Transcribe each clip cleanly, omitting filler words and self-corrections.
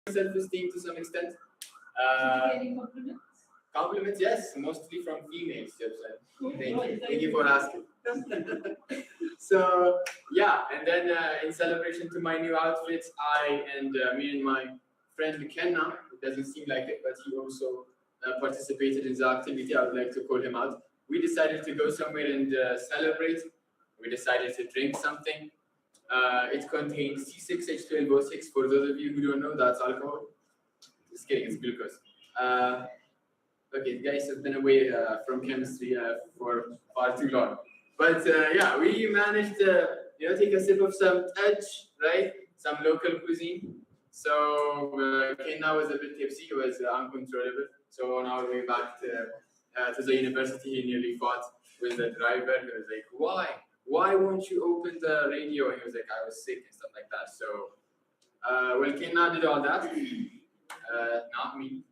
self-esteem to some extent. Getting compliments? Compliments, yes, mostly from females. Thank you for asking. So yeah, and then in celebration to my new outfits, me and my friend Kenna, it doesn't seem like it, but he also participated in the activity. I would like to call him out. We decided to go somewhere and celebrate. We decided to drink something. It contains C6H12O6. For those of you who don't know, that's alcohol. Just kidding, it's glucose. Okay, guys have been away from chemistry for far too long. But yeah, we managed to take a sip of some touch, right? Some local cuisine. So Kenna was a bit tipsy, he was uncontrollable. So on our way back to the university, he nearly fought with the driver. He was like, "Why? Why won't you open the radio?" And he was like, "I was sick," and stuff like that. So well, Kenna did all that. Not me.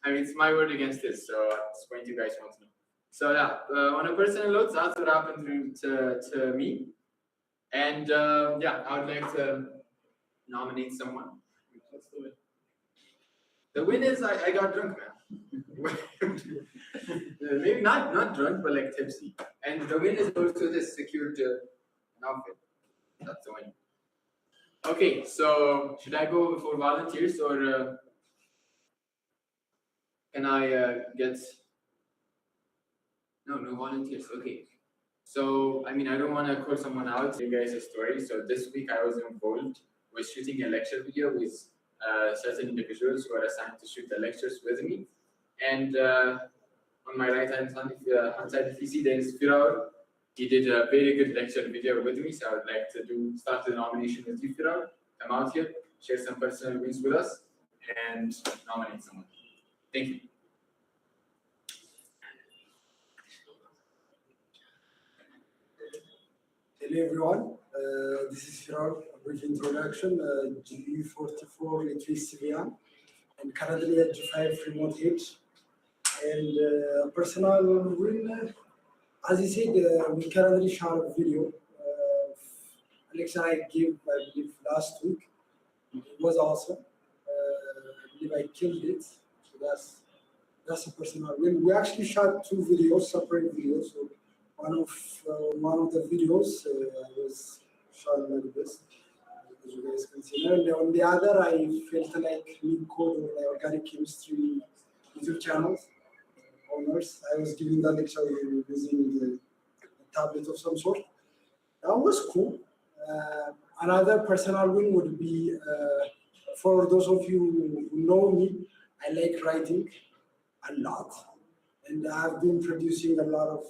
I mean, it's my word against his, so it's point you guys want to know. So yeah, on a personal note, that's what happened to me. And yeah, I would like to nominate someone. What's the win? The win is I got drunk, man. Maybe not drunk, but like tipsy. And the win is also this secured an outfit. That's the win. Okay, so should I go for volunteers or can I get no volunteers? Okay. So I mean, I don't want to call someone out. Tell you guys a story. So this week I was involved with shooting a lecture video with certain individuals who are assigned to shoot the lectures with me. And on my right hand side, if you see, there is Firar. He did a very good lecture video with me. So I would like to start the nomination with you, Firar. Come out here, share some personal wins with us, and nominate someone. Thank you. Hello everyone, this is Firar, a brief introduction, G44 Idris Sivian, and currently at G5 Remote H. And personal win, as I said, we currently shot a video. Alex and I gave, I believe, last week. It was awesome. I believe I killed it, so that's a personal win. We actually shot two videos, separate videos. So one of the videos was shot like this, as you guys can see. And on the other, I felt like Lead Code or the Organic Chemistry YouTube channels owners. I was giving the lecture using a tablet of some sort. That was cool. Another personal win would be for those of you who know me, I like writing a lot. And I've been producing a lot of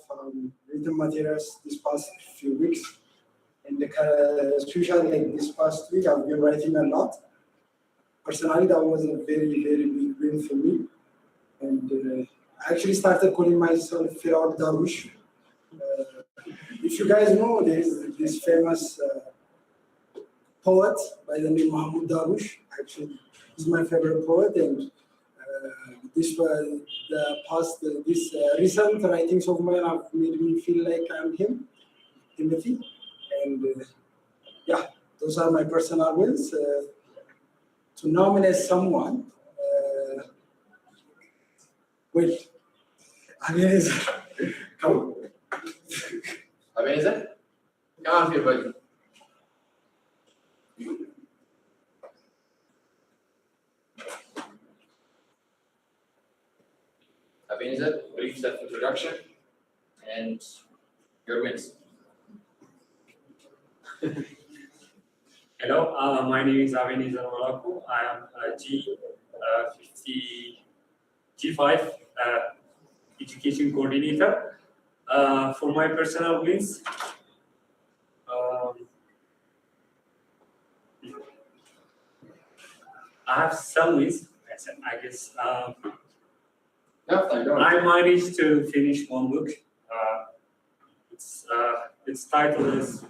written materials this past few weeks. And especially like this past week, I've been writing a lot. Personally, that was a very, very big win for me. And I actually started calling myself Firar Darush. If you guys know, there is this famous poet by the name Mahmoud Darush. Actually, he's my favorite poet. And this recent writings of mine have made me feel like I'm him, Timothy. And yeah, those are my personal wins. To nominate someone, wait, Abenezer, come on. Abenezer? Come on here, buddy. Abenezer, brief self-introduction and your wins. Hello, my name is Abenezer Olaku. I am a G5 education coordinator. For my personal wins, I have some wins. I guess I managed to finish one book. Its title is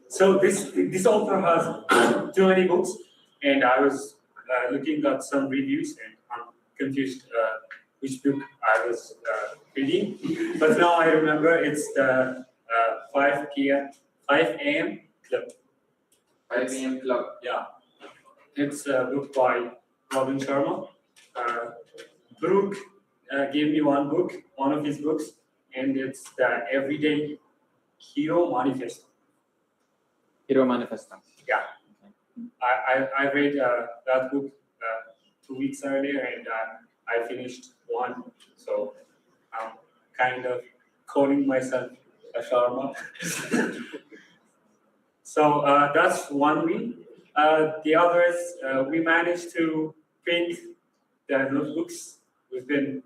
so this author has too many books, and I was looking at some reviews, and I'm confused which book I was reading, but now I remember it's the 5 p.m. 5 a.m. club. 5 a.m. club. Yeah, it's a book by Robin Sharma. Brooke gave me one of his books, and it's the Everyday Hero Manifesto. Hero Manifesto. Yeah, I read that book 2 weeks earlier, and I finished one, so I'm kind of calling myself a Sharma. So that's one win. The others, we managed to print the notebooks. We've been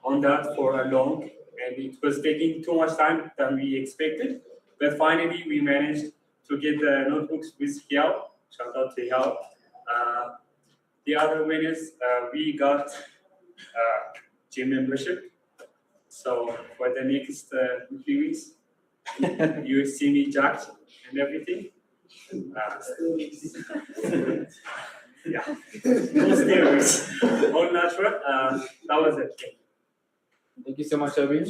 on that for a long, and it was taking too much time than we expected. But finally, we managed to get the notebooks with Hiao. Shout out to Hiao. The other win is we got gym membership. So for the next 3 weeks, you see me jacked and everything. Yeah, no steroids, all natural. That was it. Thank you so much, Abhi.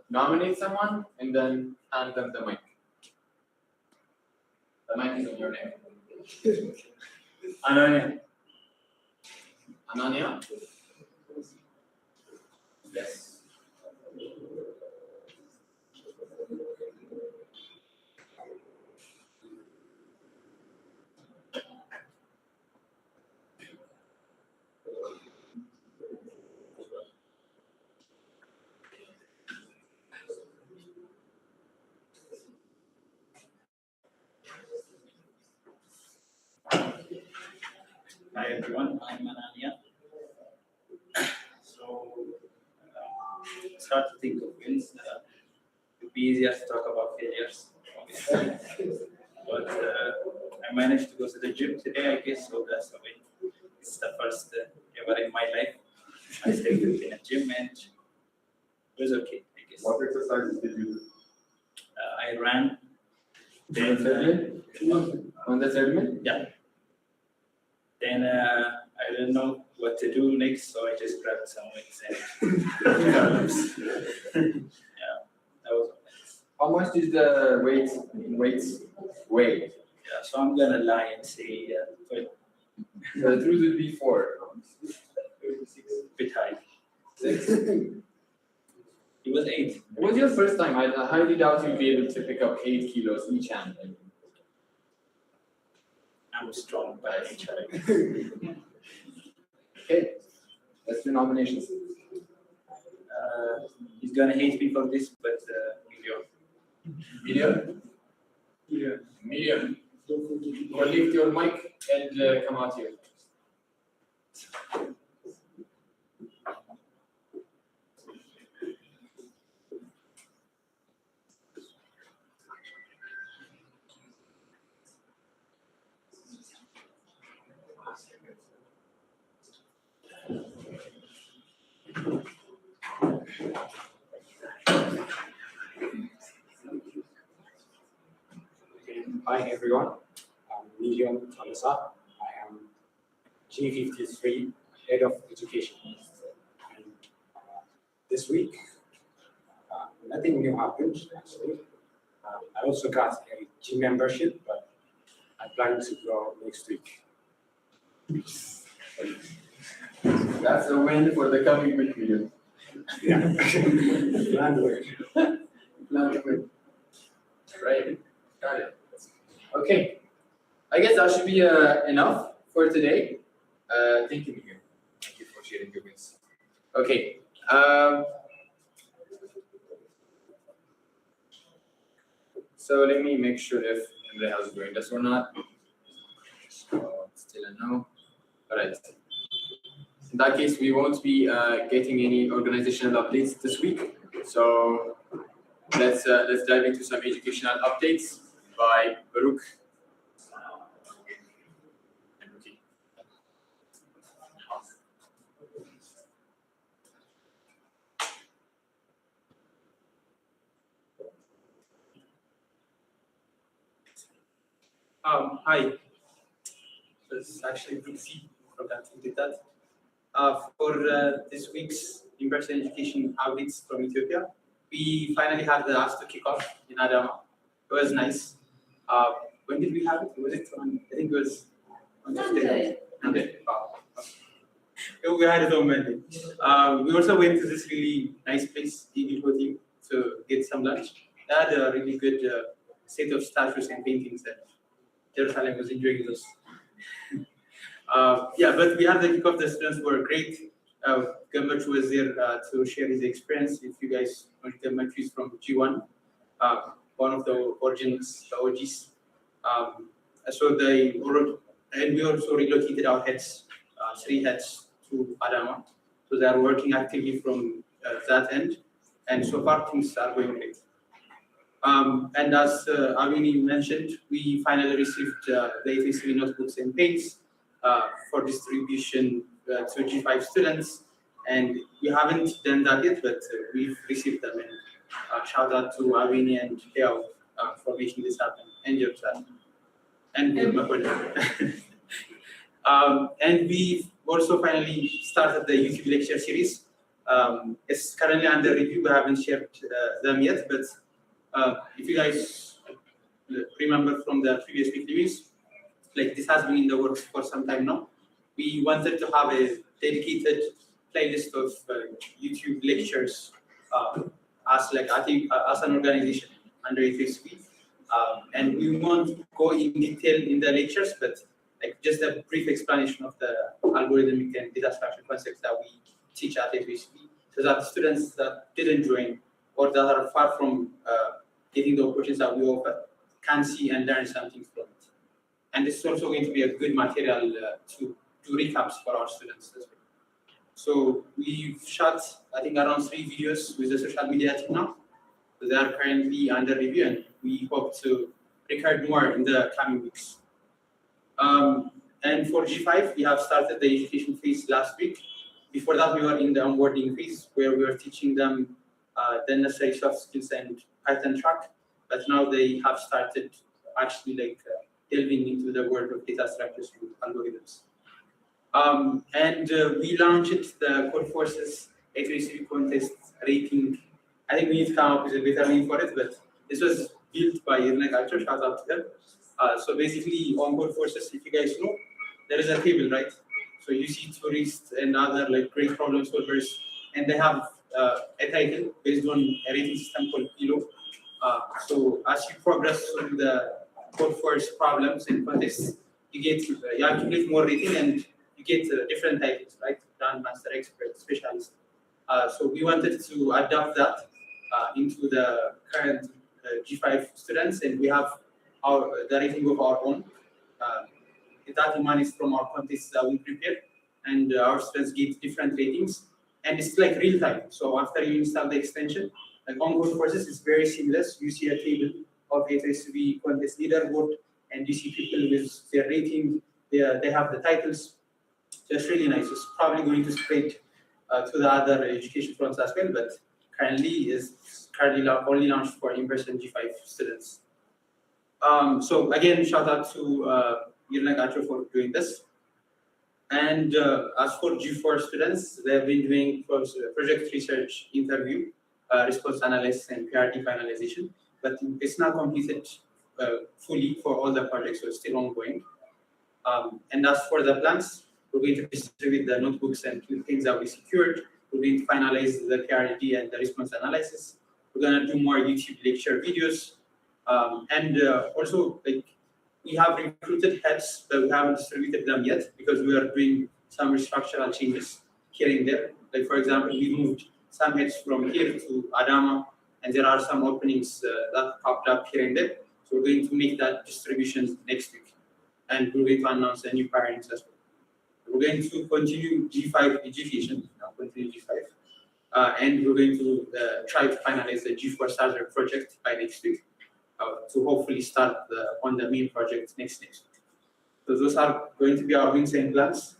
Nominate someone and then hand them the mic. The mic is on your name. Ananya. Ananya? Yes. Hi everyone, I'm Ananya. So, it's hard to think of wins. It would be easier to talk about failures, obviously. But I managed to go to the gym today, I guess, so that's a win. It's the first ever in my life. I stayed in a gym and it was okay, I guess. What exercises did you do? I ran. On the treadmill? Yeah. Then I didn't know what to do next, so I just grabbed some weights and yeah, that was nice. How much is the weights weigh? Yeah, so I'm gonna lie and say The truth would be 4. bit high. 6. It was 8. It was your first time. I highly doubt you'll be able to pick up 8 kilos each hand. I'm strong by nature. Okay, let's do nominations. He's gonna hate me for this, but Medium? Medium. Or lift your mic and come out here. Hi everyone, I'm Medium Thalasa. I am G53 Head of Education. And this week, nothing new happened actually. I also got a gym membership, but I plan to go next week. That's a win for the coming week video. Yeah, plan work. Plan to win. Right, got it. Okay, I guess that should be enough for today. Thank you, Miguel. Thank you for sharing your wins. Okay. So let me make sure if Emre has joined us or not. So still a no. All right. In that case, we won't be getting any organizational updates this week. So let's dive into some educational updates by Baruch. Hi. It's actually BC from that who did that. For this week's in-person education outreach from Ethiopia, we finally had the last to kick off in Adama. It was nice. When did we have it? Was it on? I think it was on Tuesday. Monday. Wow. We had it on Monday. We also went to this really nice place, Eagle Team, to get some lunch. They had a really good set of statues and paintings that Jerusalem was enjoying those. Yeah, but we had the kickoff. The students were great. Gambachu was there to share his experience. If you guys know Gambachu is from G1, one of the origins, the OGs. So and we also relocated our heads, 3 heads to Adama. So they are working actively from that end. And so far things are going great. And as Avini mentioned, we finally received the A3 notebooks and paints for distribution to G5 students. And we haven't done that yet, but we've received them. And shout out to Avini and Heo for making this happen. And Jerusalem. And and we've also finally started the YouTube lecture series. It's currently under review. We haven't shared them yet, but if you guys remember from the previous week reviews, like this has been in the works for some time now. We wanted to have a dedicated playlist of YouTube lectures as an organization under A3SP. And we won't go in detail in the lectures, but like just a brief explanation of the algorithmic and data structure concepts that we teach at A3SP, so that students that didn't join or that are far from getting the opportunities that we offer can see and learn something from it. And this is also going to be a good material to do recaps for our students as well. So we've shot, I think, around 3 videos with the social media team now. So they are currently under review, and we hope to record more in the coming weeks. And for G5, we have started the education phase last week. Before that, we were in the onboarding phase where we were teaching them the necessary soft skills and Python track. But now they have started actually delving into the world of data structures and algorithms. And we launched the Code Forces A3CV contest rating. I think we need to come up with a better name for it, but this was built by Irina Culture, shout out to them. So basically on Code Forces, if you guys know, there is a table, right? So you see tourists and other great problem solvers, and they have a title based on a rating system called PILO. So as you progress through the Code Force problems and contests, you accumulate more rating and you get different titles, right? Grandmaster, expert, specialist. So we wanted to adapt that into the current G5 students, and we have the rating of our own. That emanates from our contests that we prepared, and our students get different ratings, and it's like real time. So after you install the extension, on Code Forces, it's very seamless. You see a table of A3SV contest leaderboard, and you see people with their rating. They have the titles. So it's really nice. It's probably going to spread to the other education fronts as well, but currently is only launched for in-person G5 students. So again, shout out to Irina Gacho for doing this. And as for G4 students, they have been doing project research, interview, response analysis, and PRD finalization, but it's not completed fully for all the projects, so it's still ongoing. And as for the plans, we're going to distribute the notebooks and things that we secured. We're going to finalize the PRD and the response analysis. We're going to do more YouTube lecture videos. And also, we have recruited heads, but we haven't distributed them yet because we are doing some structural changes here and there. Like, for example, we moved some heads from here to Adama, and there are some openings that popped up here and there. So we're going to make that distribution next week. And we're going to announce the new parents as well. We're going to continue G5 education, continue G5. And we're going to try to finalize the G4 starter project by next week to hopefully start on the main project next week. So those are going to be our wins and plans.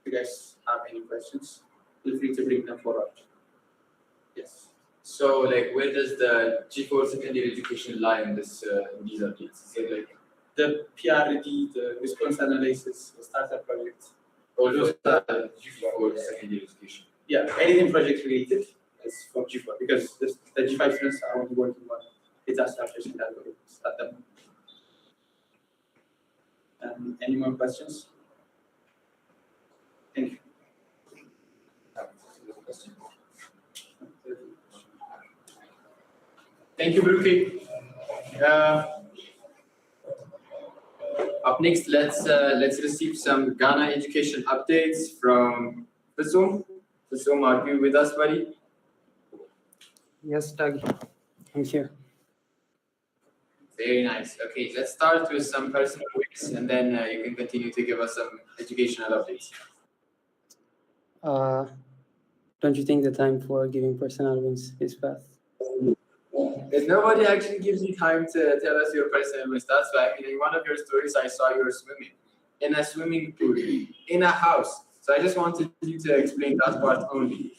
If you guys have any questions, feel free to bring them forward. Yes. So, where does the G4 secondary education lie in this these updates? Is it the PRD, the response analysis, the starter project, Also, G4 secondary education. Yeah, anything project related is for G4 because the G5 students are only working on data structures and algorithms at them. Any more questions? Thank you. Thank you, Bruki. Up next, let's receive some Ghana education updates from Fasum. Fasum, are you with us, buddy? Yes, Doug, I'm here. Very nice. Okay, let's start with some personal wins, and then you can continue to give us some educational updates. Don't you think the time for giving personal wins is fast? Because nobody actually gives you time to tell us your personal wins. That's why, I mean, in one of your stories, I saw you were swimming in a swimming pool in a house. So I just wanted you to explain that part only.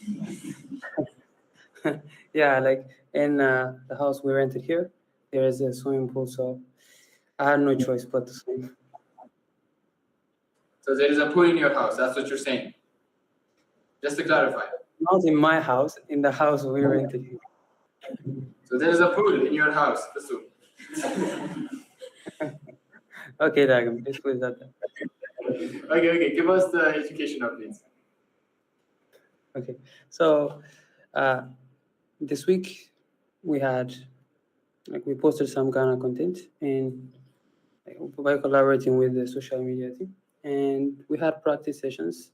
Yeah, like in the house we rented here, there is a swimming pool, so I had no choice but to swim. So there is a pool in your house. That's what you're saying. Just to clarify. Not in my house, in the house we rented here. So there is a pool in your house. Fasum. Okay, Doug, please put that down. Okay. Give us the education updates. Okay, so this week we had, we posted some Ghana content and by collaborating with the social media team, and we had practice sessions,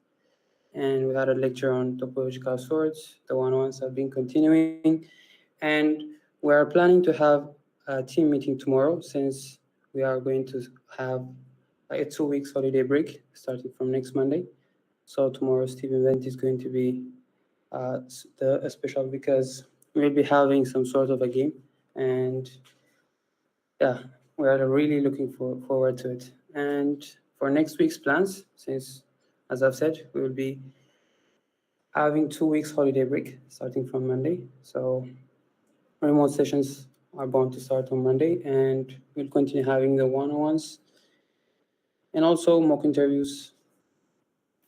and we had a lecture on topological sorts. The one-on-ones have been continuing, and we are planning to have a team meeting tomorrow since we are going to have a 2 weeks holiday break starting from next Monday. So tomorrow's team event is going to be special because we'll be having some sort of a game, and yeah, we are really looking forward to it. And for next week's plans, since as I've said, we will be having 2 weeks holiday break starting from Monday. So remote sessions are bound to start on Monday, and we'll continue having the one-on-ones, and also mock interviews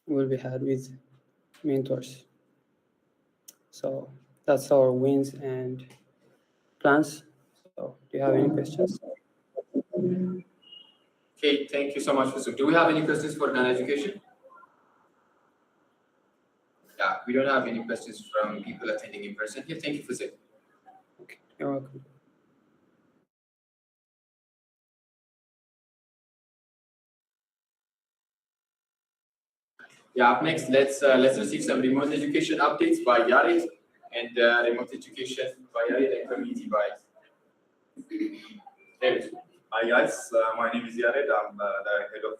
will be had with mentors. So that's our wins and plans. So do you have any questions? Okay, thank you so much, Fasum. Do we have any questions for Ghana education? Yeah, we don't have any questions from people attending in person here. Thank you, Fasum. Okay, you're welcome. Yeah, up next, let's receive some remote education updates by Yared and remote education by Yared and community by David. Hi guys, my name is Yared. I'm the head of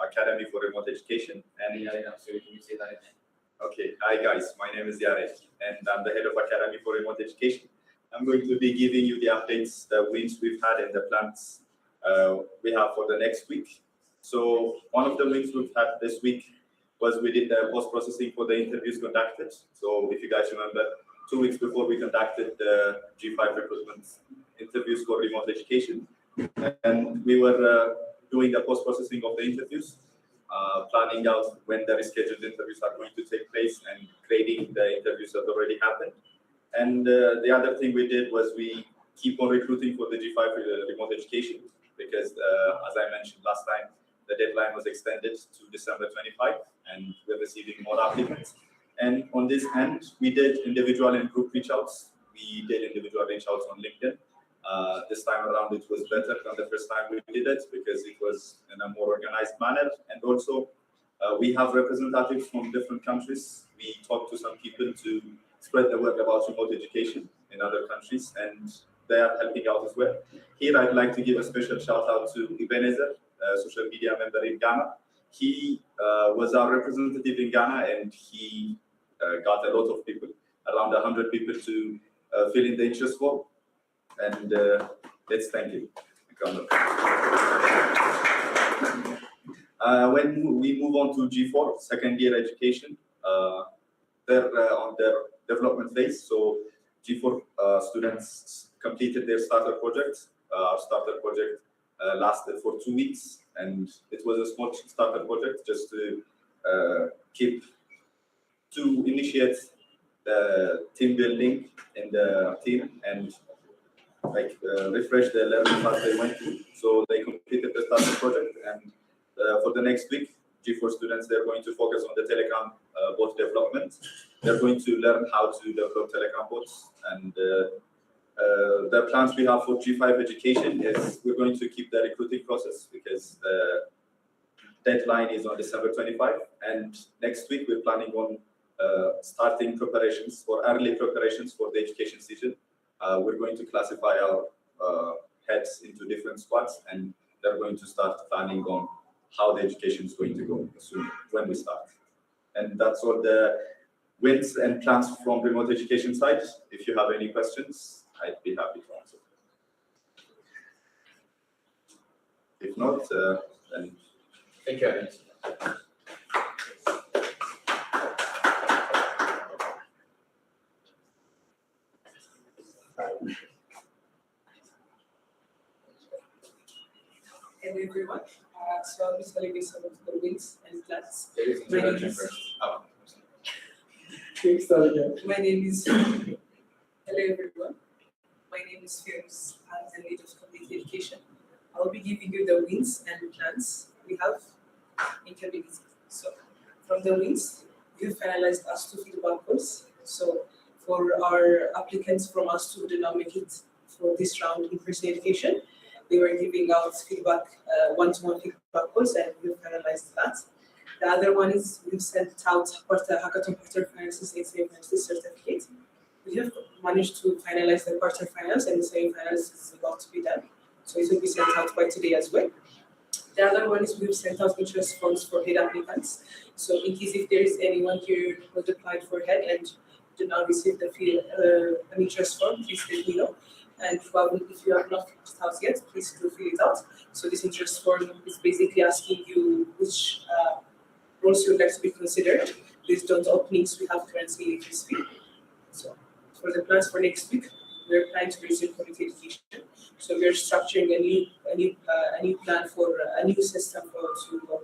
Academy for Remote Education. And Yared, I'm sorry, can you say that again? okay, hi guys, my name is Yared, and I'm the head of Academy for Remote Education. I'm going to be giving you the updates, the wins we've had, and the plans we have for the next week. So one of the wins we've had this week was we did the post-processing for the interviews conducted. So if you guys remember, 2 weeks before we conducted the G5 recruitment interviews for remote education, and we were doing the post-processing of the interviews, planning out when the rescheduled interviews are going to take place, and grading the interviews that already happened. And the other thing we did was we keep on recruiting for the G5 remote education because, as I mentioned last time, the deadline was extended to December 25, and we're receiving more applicants. And on this end, we did individual and group reach outs. We did individual reach outs on LinkedIn. This time around, it was better than the first time we did it because it was in a more organized manner. And also, we have representatives from different countries. We talked to some people to spread the word about remote education in other countries, and they are helping out as well. Here, I'd like to give a special shout out to Ebenezer, a social media member in Ghana. He was our representative in Ghana, and he got a lot of people, around 100 people to fill in the interest form. And let's thank him. When we move on to G4, second year education, they're on their development phase. So G4 students completed their starter project. Our starter project lasted for 2 weeks, and it was a small starter project just to to initiate the team building in the team and refresh the learning path they went through. So they completed the starter project, and for the next week, G4 students, they're going to focus on the telecom bot development. They're going to learn how to develop telecom bots, and the plans we have for G5 education is we're going to keep the recruiting process because the deadline is on December 25, and next week we're planning on starting preparations or early preparations for the education season. We're going to classify our heads into different squads, and they're going to start planning on how the education is going to go soon when we start. And that's all the wins and plans from remote education side. If you have any questions, I'd be happy to answer. If not, then Thank you, Alex. Hello everyone. So I'll be telling you some of the wins and plans. There is My name introduction is- first. Oh, My name is. Hello everyone. My name is Firs. I'm the lead of community education. I'll be giving you the wins and plans we have in community. So from the wins, we've finalized us to feedback course. So for our applicants from us who did not make it for this round in person education, they were giving out feedback, one-to-one feedback course, and we've finalized that. The other one is we've sent out hackathon quarter finances and semi-finals certificate. We have managed to finalize the quarter finals, and the semi-finals is about to be done. So it will be sent out by today as well. The other one is we've sent out interest forms for head applicants. So in case if there is anyone here who applied for head and did not receive the an interest form, please let me know. And if you have not filled it out yet, please do fill it out. So this interest form is basically asking you which roles you would like to be considered based on the openings we have currently in this week. So for the plans for next week, we're planning to resume community education. So we're structuring a new plan for a new system to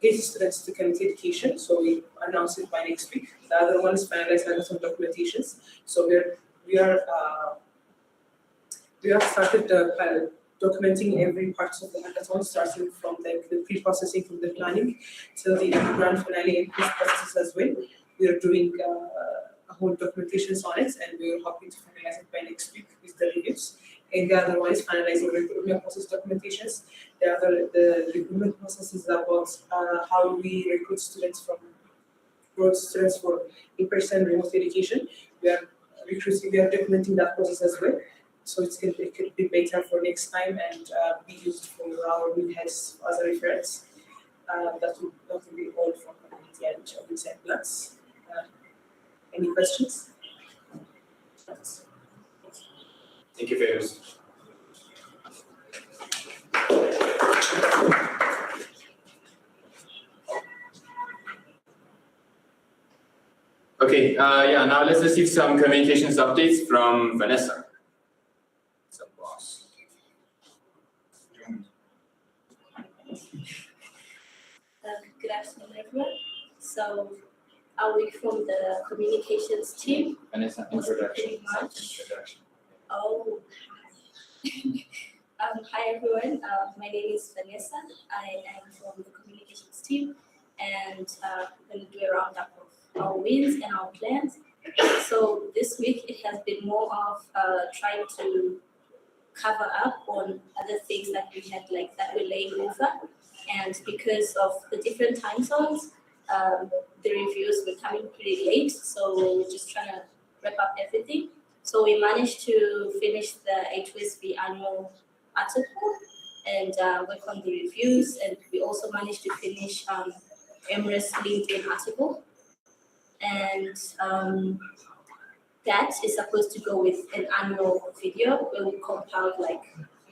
get students to community education. So we announce it by next week. The other one is finalized hackathon documentations. So we have started documenting every part of the hackathon, starting from the pre-processing, from the planning till the grand finale and post-processes as well. We are doing a whole documentations on it, and we're hoping to finalize it by next week with the reviews. And the other one is finalizing recruitment process documentations. The recruitment process is about how we recruit students for in-person remote education. We are documenting that process as well. So it could be better for next time and be used for our new heads as a reference. That will be all from community and open plans. Any questions? Thank you, Firs. Okay, now let's receive some communications updates from Vanessa. Some boss. Good afternoon, everyone. So, are we from the communications team? Vanessa, Was introduction. pretty much. Introduction. Oh, hi everyone. My name is Vanessa. I am from the communications team, and we're going to do a roundup of our wins and our plans. So this week it has been more of trying to cover up on other things that we had that we're laying over, and because of the different time zones, the reviews were coming pretty late. So we're just trying to wrap up everything. So we managed to finish the HWSB annual article and work on the reviews, and we also managed to finish Emira's LinkedIn article. And that is supposed to go with an annual video where we compiled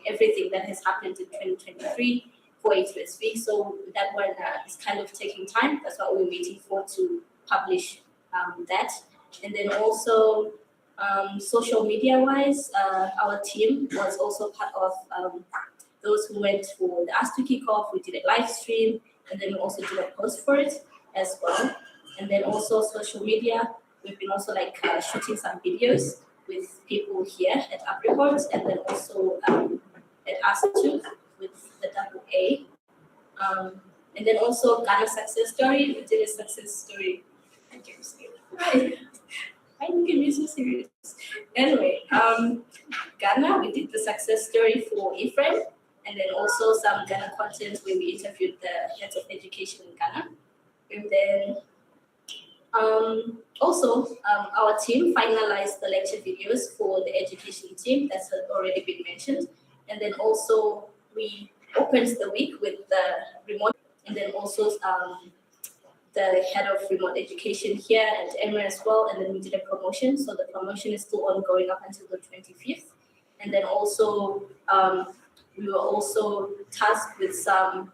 everything that has happened in 2023 for HWSB. So that one is kind of taking time. That's what we're waiting for to publish that. And then also social media wise, our team was also part of those who went for the Ask to Kick Off. We did a live stream, and then we also did a post for it as well. And then also social media, we've been also like shooting some videos with people here at Apricot, and then also at us too with the AA. And then also Ghana success story. We did a success story. Right. Why do you get me so serious? Anyway, Ghana, we did the success story for Ephraim, and then also some Ghana content where we interviewed the heads of education in Ghana. And then also our team finalized the lecture videos for the education team that's already been mentioned. And then also we opened the week with the remote, and then also the head of remote education here at Emma as well, and then we did a promotion. So the promotion is still ongoing up until the 25th. And then also we were also tasked with some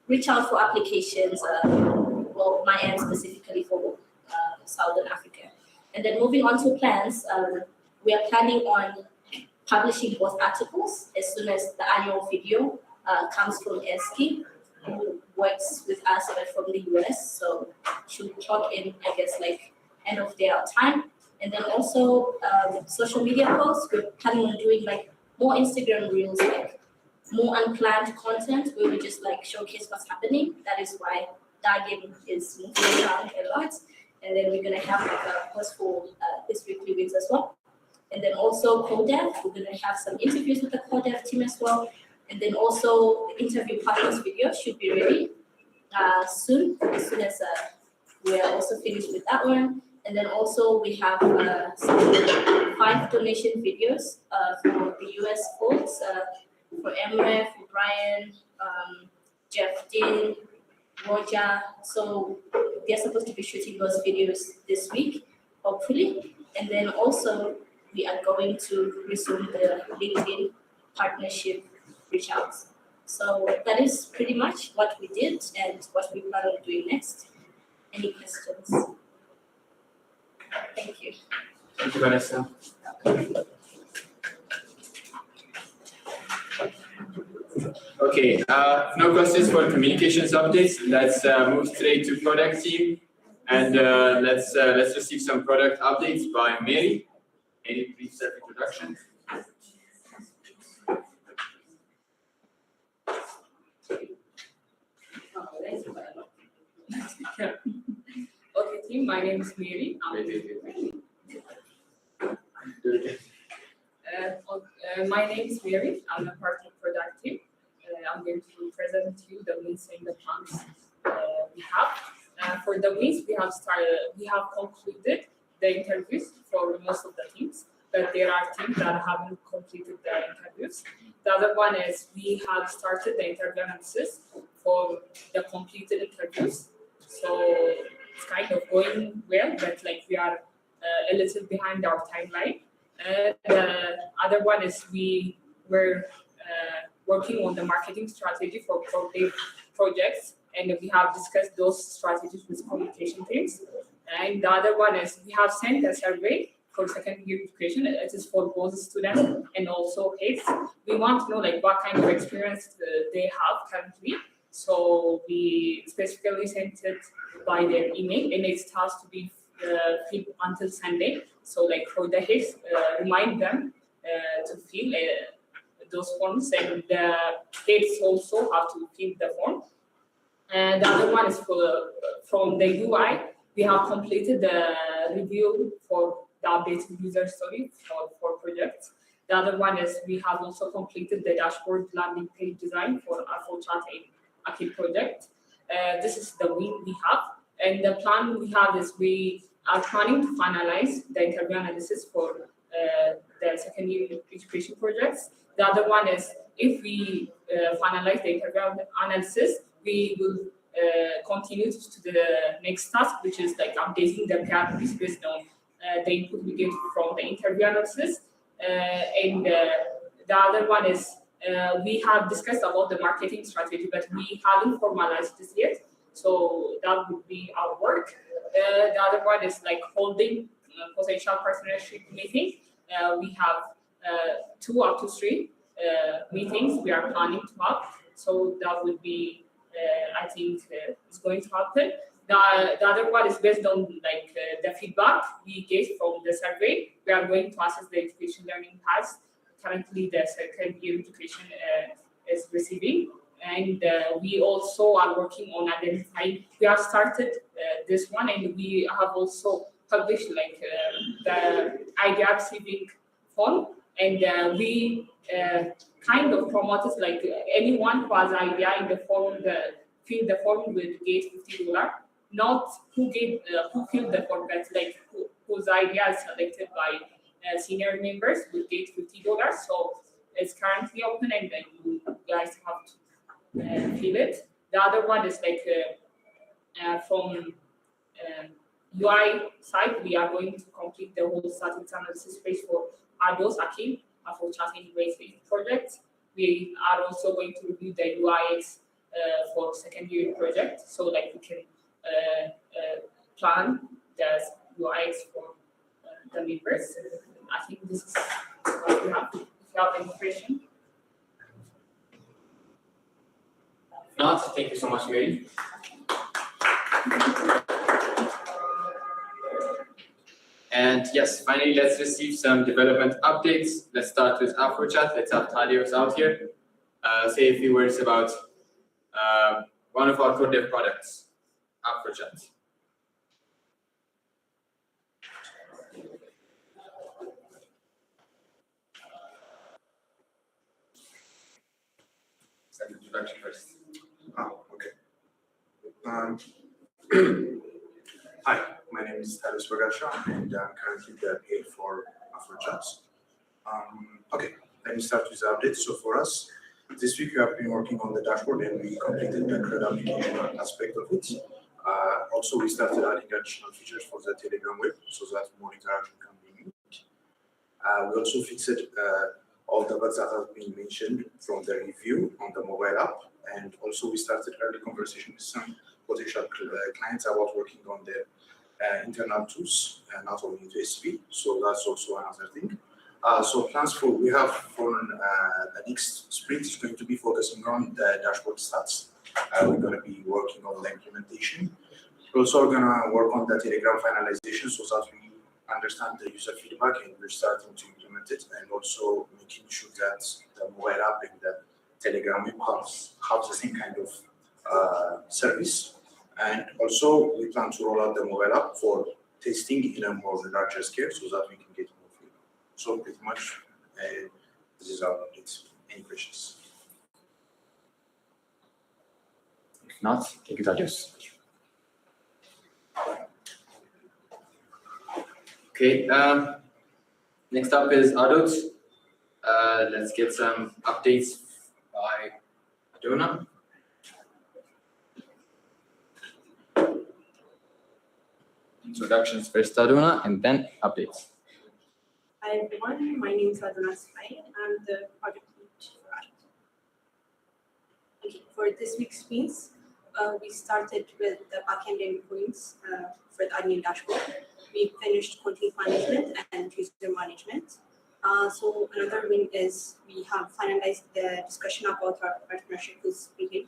reach out for applications, well, my end specifically for Southern Africa. And then moving on to plans, we are planning on publishing both articles as soon as the annual video comes from Eski, who works with us but from the US, so she'll clock in, I guess, like end of their time. And then also social media posts, we're planning on doing like more Instagram reels, like more unplanned content where we just like showcase what's happening. That is why Dargin is moving around a lot. And then we're gonna have like a post for this weekly wins as well. And then also CoDev, we're gonna have some interviews with the CoDev team as well. And then also the interview partners video should be ready soon, as soon as we are also finished with that one. And then also we have some 5 donation videos for the US folks, for Emre, for Brian, Jeff Dean, Roger. So they're supposed to be shooting those videos this week, hopefully. And then also we are going to resume the LinkedIn partnership reach outs. So that is pretty much what we did and what we plan on doing next. Any questions? Thank you. Thank you, Vanessa. Okay, no questions for communications updates. Let's move straight to product team, and let's receive some product updates by Mary. Any brief self-introduction? Okay, team, my name is Mary. My name is Mary. I'm a part of product team. I'm going to present to you the wins and the plans we have. For the wins, we have concluded the interviews for most of the teams, but there are teams that haven't completed their interviews. The other one is we have started the interview analysis for the completed interviews. So it's kind of going well, but like we are a little behind our timeline. The other one is we were working on the marketing strategy for projects, and we have discussed those strategies with communication teams. And the other one is we have sent a survey for secondary education. It is for both students and also heads. We want to know like what kind of experience they have currently. So we specifically sent it by their email, and it has to be filled until Sunday. So like for the heads, remind them to fill those forms, and the heads also have to fill the form. And the other one is from the UI. We have completed the review for the updated user story for projects. The other one is we have also completed the dashboard landing page design for our full chat and Akil project. This is the win we have. And the plan we have is we are planning to finalize the interview analysis for the secondary education projects. The other one is if we finalize the interview analysis, we will continue to the next task, which is like updating the priorities based on the input we get from the interview analysis. And the other one is we have discussed about the marketing strategy, but we haven't formalized this yet. So that would be our work. The other one is like holding potential partnership meeting. We have 2 up to 3 meetings we are planning to have. So that would be I think is going to happen. The other one is based on like the feedback we get from the survey. We are going to assess the education learning paths currently the second year education is receiving. And we also are working on identifying, we have started this one, and we have also published like the idea receiving form, and we kind of promoted like anyone who has idea in the form, fill the form will get $50. Not who filled the form, but like whose idea is selected by senior members will get $50. So it's currently open, and then you guys have to fill it. The other one is like from UI side, we are going to complete the whole static analysis phase for ADOS, Akim, for chatting based project. We are also going to review the UIX for second year project, so like we can plan the UIX for the members. I think this is what we have. If you have any question. Not, thank you so much, Mary. And yes, finally, let's receive some development updates. Let's start with AfroChat. Let's have Thaddeus out here. Say a few words about one of our core dev products, AfroChat. Send introduction first. Okay. Hi, my name is Thaddeus Bagasha, and I'm currently the head for AfroChat. Okay, let me start with the updates. So for us, this week we have been working on the dashboard, and we completed the CRUD application aspect of it. Also, we started adding additional features for the Telegram web so that more interaction can be made. We also fixed all the bugs that have been mentioned from the review on the mobile app, and also we started early conversation with some potential clients about working on the internal tools, not only into SP. So that's also another thing. So plans we have for the next sprint is going to be focusing on the dashboard stats. We're going to be working on the implementation. We're also going to work on the Telegram finalization so that we understand the user feedback, and we're starting to implement it, and also making sure that the mobile app and the Telegram web have the same kind of service. And also we plan to roll out the mobile app for testing in a more larger scale so that we can get more feedback. So pretty much this is our update. Any questions? If not, thank you, Thaddeus. Okay, next up is Adot. Let's get some updates by Adona. Introductions first, Adona, and then updates. Hi everyone, my name is Adona Spai. I'm the project lead for Adot. Okay, for this week's sprints, we started with the backend endpoints for the admin dashboard. We finished content management and user management. So another win is we have finalized the discussion about our partnership with Bill.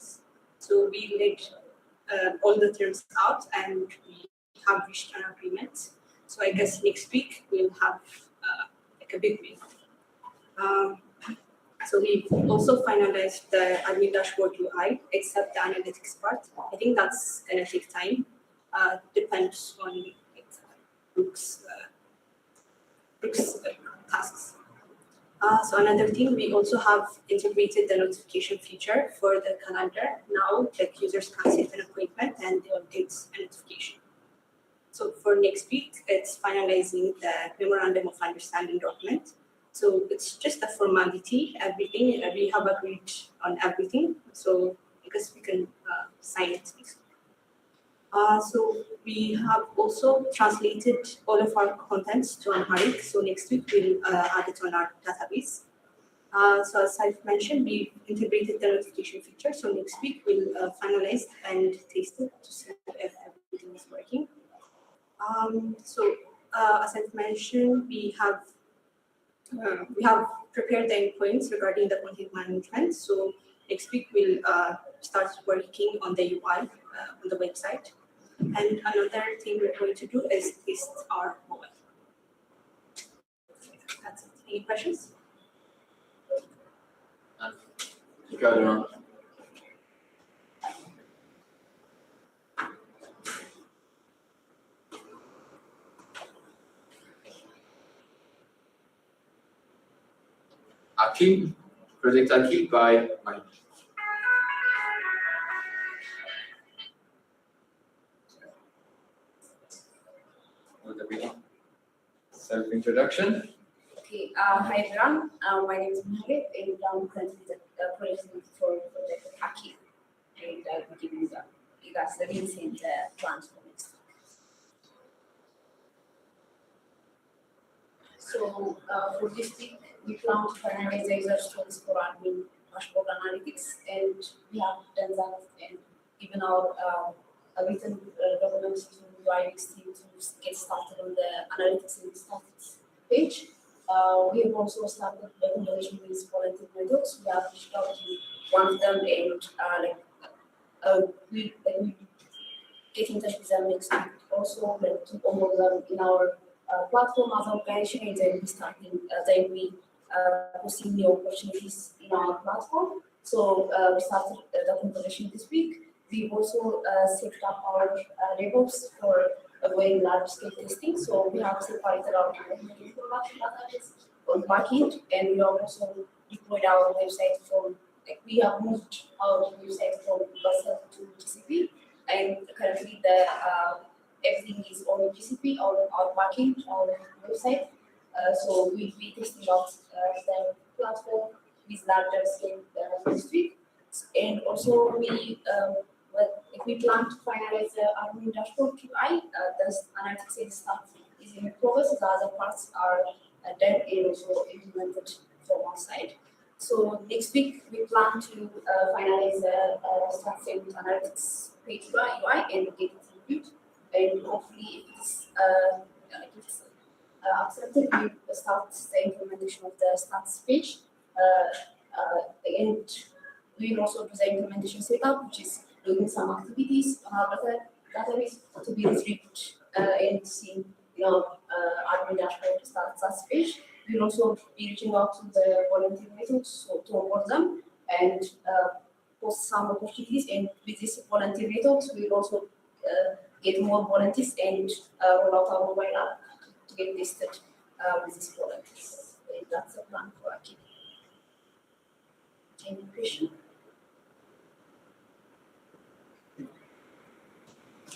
So we laid all the terms out, and we have reached an agreement. So I guess next week we'll have like a big win. So we've also finalized the admin dashboard UI, except the analytics part. I think that's gonna take time. Depends on like, Brooks' tasks. So another thing, we also have integrated the notification feature for the calendar. Now, like users can set an appointment and they will get a notification. So for next week, it's finalizing the memorandum of understanding document. So it's just a formality, everything, we have agreed on everything. So because we can sign it next week. So we have also translated all of our contents to Amharic. So next week we'll add it on our database. So as I've mentioned, we integrated the notification feature. So next week we'll finalize and test it to see if everything is working. As I've mentioned, we have prepared the endpoints regarding the content management. So next week we'll started working on the UI on the website. And another thing we're going to do is test our mobile. That's it. Any questions? Ricardo. Akil, Project Akil by Mike. Self-introduction. Okay, hi everyone. My name is Mohammed and I'm currently the project lead for Project Akil. And I'll be giving you guys the links and the plans for next week. So for this week, we plan to finalize the user stories for admin dashboard analytics, and we have done that and given our written documents to the UX team to get started on the analytics and statistics page. We have also started the collaboration with volunteer methods. We have reached out to one of them and we get in touch with them next week. Also, to onboard them in our platform as an organization, and then we starting then we posting new opportunities in our platform. So we started the collaboration this week. We've also set up our DevOps for going large scale testing. So we have separated our production database on backend, and we have also deployed our website from we have moved our website from Basel to GCP, and currently the everything is on GCP, our backend, our website. So we'll be testing out the platform with larger scale this week, and also we plan to finalize the admin dashboard UI. The analytics and stuff is in progress. The other parts are done and also implemented from one side. So next week we plan to finalize the stats and analytics page UI and get it reviewed. And hopefully, if it's accepted, we start the implementation of the stats page. And we will also do the implementation setup, which is doing some activities on our database to be retrieved and seen in our admin dashboard stats page. We will also be reaching out to the volunteer methods to onboard them and post some opportunities. And with these volunteer methods, we will also get more volunteers and roll out our mobile app to get tested with these volunteers. And that's the plan for Akil. Any question?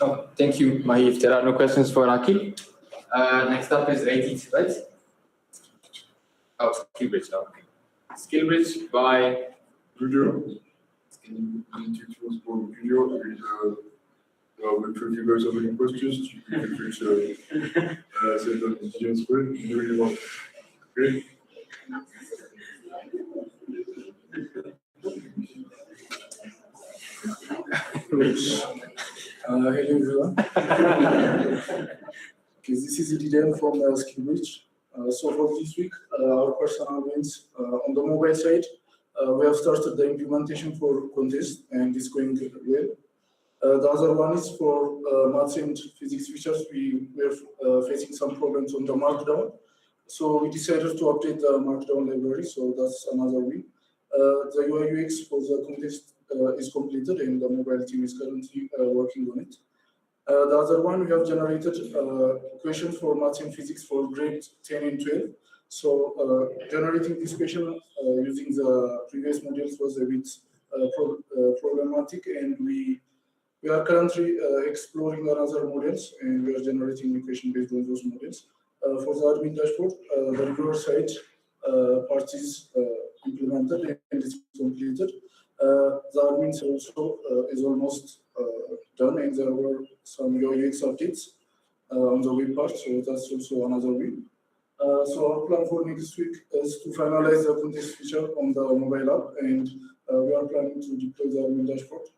Oh, thank you, Mahi. If there are no questions for Akil, next up is Rated, right? Oh, Skillbridge. Okay. Skillbridge by Video. Can you close for video and make sure you guys have any questions? You can reach send them to Jim's friend. Really well. Okay. Hello everyone. Okay, this is Idem from Skillbridge. So for this week, our personal wins on the mobile side, we have started the implementation for contest and it's going well. The other one is for maths and physics features. We were facing some problems on the Markdown. So we decided to update the Markdown library, so that's another win. The UI UX for the contest is completed and the mobile team is currently working on it. The other one, we have generated questions for maths and physics for grade 10 and 12. So generating this question using the previous modules was a bit problematic, and we are currently exploring another models, and we are generating the question based on those models. For the admin dashboard, the reviewer side part is implemented and is completed. The admin also is almost done, and there were some UX updates on the web part, so that's also another win. So our plan for next week is to finalize the contest feature on the mobile app, and we are planning to deploy the admin dashboard.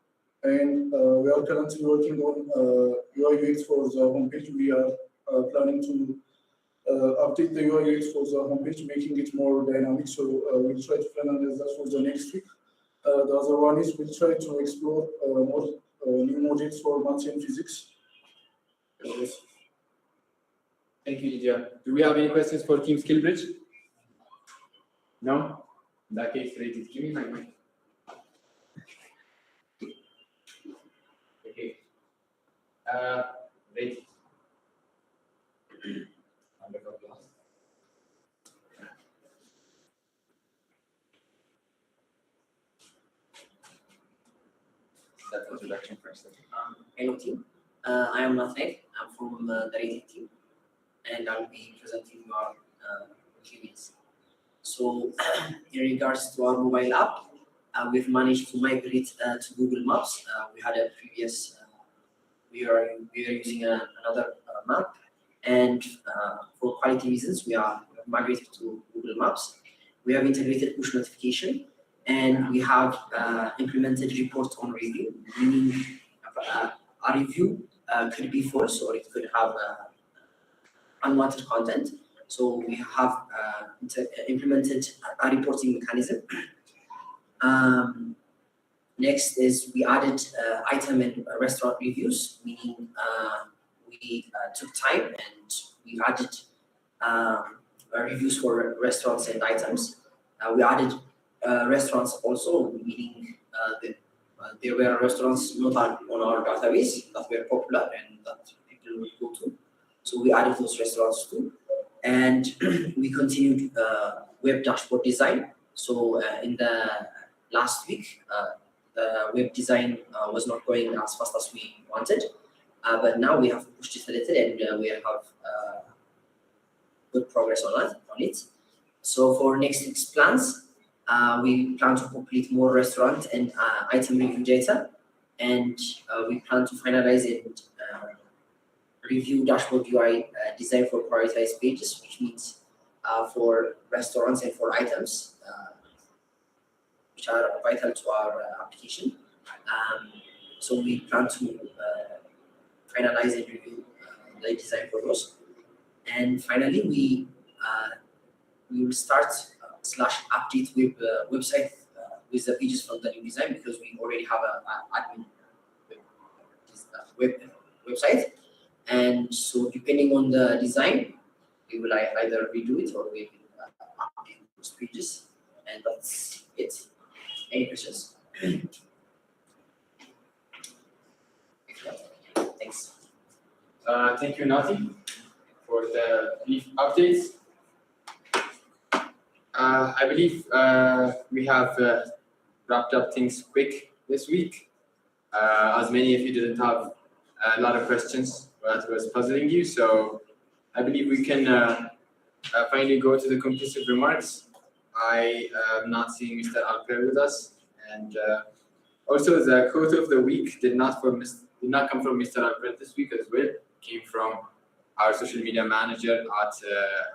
And we are currently working on UI UX for the homepage. We are planning to update the UI UX for the homepage, making it more dynamic. So we'll try to finalize that for the next week. The other one is we'll try to explore more new modules for maths and physics. Yes. Thank you, Lydia. Do we have any questions for Team Skillbridge? No? In that case, rated. Give me my mic. Okay. Rated. Round of applause. That introduction first. Hello team, I am Nathaniel. I'm from the rated team, and I'll be presenting our achievements. So, in regards to our mobile app, we've managed to migrate to Google Maps. We had a previous, we are using another map, and for quality reasons, we have migrated to Google Maps. We have integrated push notification, and we have implemented report on review, meaning a review could be false or it could have unwanted content. So we have implemented a reporting mechanism. Next is we added item and restaurant reviews, meaning we took time and we added reviews for restaurants and items. We added restaurants also, meaning there were restaurants not on our database that were popular and that people would go to. So we added those restaurants too. And we continued web dashboard design. So in the last week, the web design was not going as fast as we wanted. But now we have pushed it a little and we have good progress on it. So for next week's plans, we plan to complete more restaurant and item review data, and we plan to finalize and review dashboard UI design for prioritized pages, which means for restaurants and for items, which are vital to our application. So we plan to finalize and review the design for those. And finally, we will start /update website with the pages from the new design, because we already have an admin website. And so depending on the design, we will either redo it or we will update those pages. And that's it. Any questions? Thanks. Thank you, Nati, for the brief updates. I believe we have wrapped up things quick this week. As many of you didn't have a lot of questions that was puzzling you, so I believe we can finally go to the conclusive remarks. I am not seeing Mr. Alper with us, and also the quote of the week did not come from Mr. Alper this week as well. It came from our social media manager at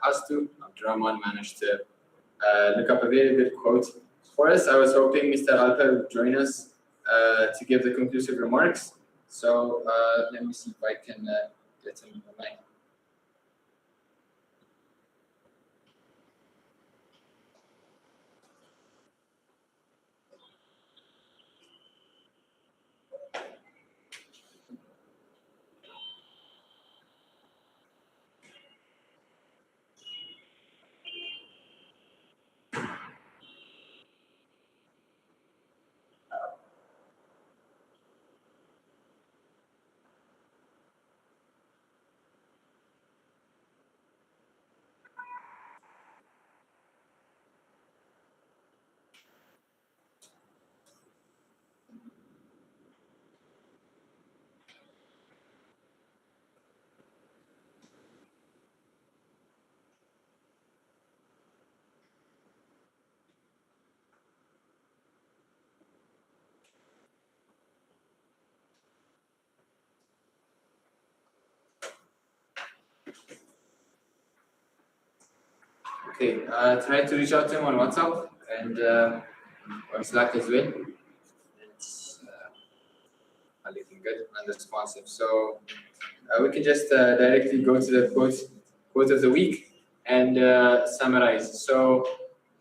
Astu. Abdurrahman managed to look up a very good quote for us. I was hoping Mr. Alper would join us to give the conclusive remarks. So let me see if I can get him the mic. Okay, try to reach out to him on WhatsApp and on Slack as well. It's looking good and responsive. So we can just directly go to the quote of the week and summarize. So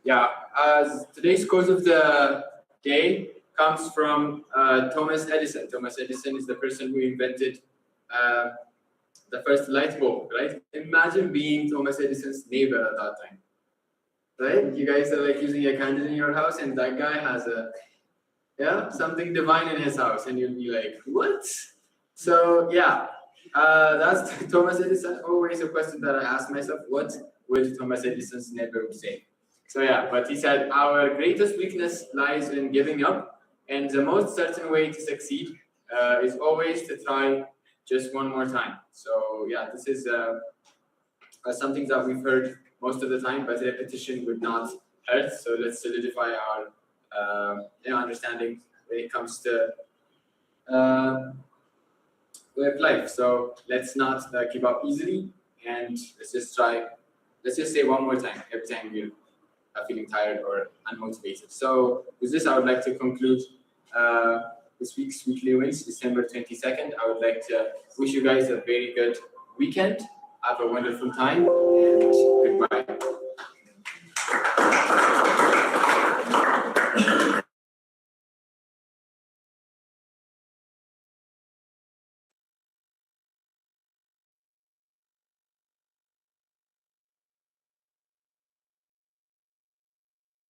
yeah, as today's quote of the okay, comes from Thomas Edison. Thomas Edison is the person who invented the first light bulb, right? Imagine being Thomas Edison's neighbor at that time, right? You guys are like using a candle in your house, and that guy has something divine in his house, and you'll be like, what? So yeah, that's Thomas Edison. Always a question that I ask myself: what would Thomas Edison's neighbor say? So yeah, but he said our greatest weakness lies in giving up, and the most certain way to succeed is always to try just one more time. So yeah, this is something that we've heard most of the time, but repetition would not hurt. So let's solidify our understanding when it comes to way of life. So let's not give up easily, and let's just try. Let's just say one more time every time we're feeling tired or unmotivated. So with this, I would like to conclude this week's weekly wins, December 22nd. I would like to wish you guys a very good weekend. Have a wonderful time, and goodbye.